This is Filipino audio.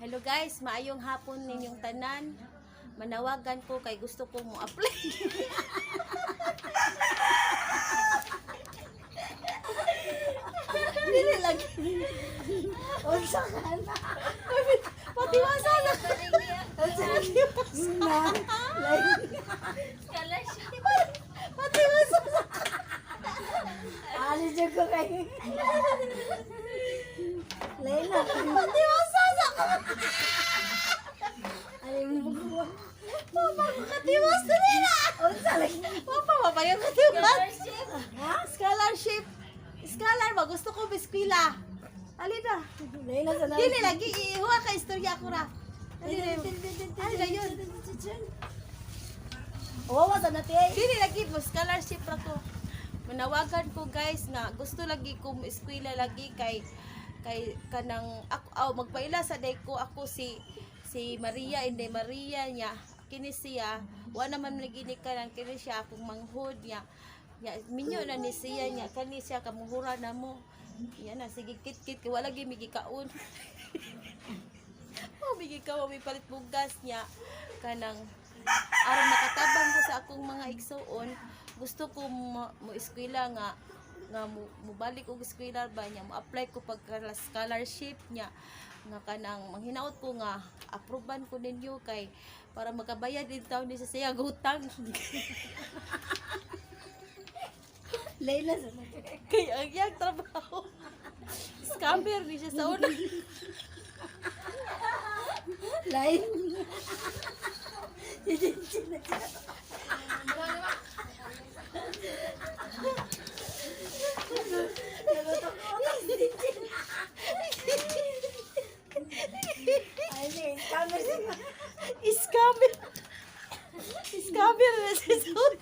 Hello guys, maayong hapon ninyong tanan. Manawagan ko kay gusto ko mo apply. Dili lagi. Unsa ka na? Patiwasa na. Na. Patiwasa na. Alis jud ko kay. Layla. Patiwasa na. Ay mo. Papa, katiwasa nila. Unsa lagi? Papa, mapayong katiwas. Ha? Scholarship. Scholar ba? Gusto ko biskwila. Ali na. Layla sa na. Dili lagi. Ihuwa ka istorya ko ra. Ali na. Ali na yun. Wawa sa nati. Dili lagi mo. Scholarship ra ko. Manawagan ko guys nga gusto lagi ko eskwela lagi kay kanang ako magpaila sa day ko ako si Maria Inday Maria niya kini siya wa naman naginikanan kini siya akong manghod niya minyo na ni siya niya kani siya kamuhura na mo yan na sige kit wala gi migikaon migi ka mi palit bugas niya kanang aron makatabang ko sa akong mga igsuon gusto ko mo eskwela nga mubalik og eskwela ba niya mo apply ko pagka scholarship niya nga kanang manghinaot ko nga aproban ko ninyo kay para makabayad din taon ni sa siya utang Layla sa nati. kay ang iyang trabaho scammer ni siya sa una Lain. Ay, camera. scammer na siya sa una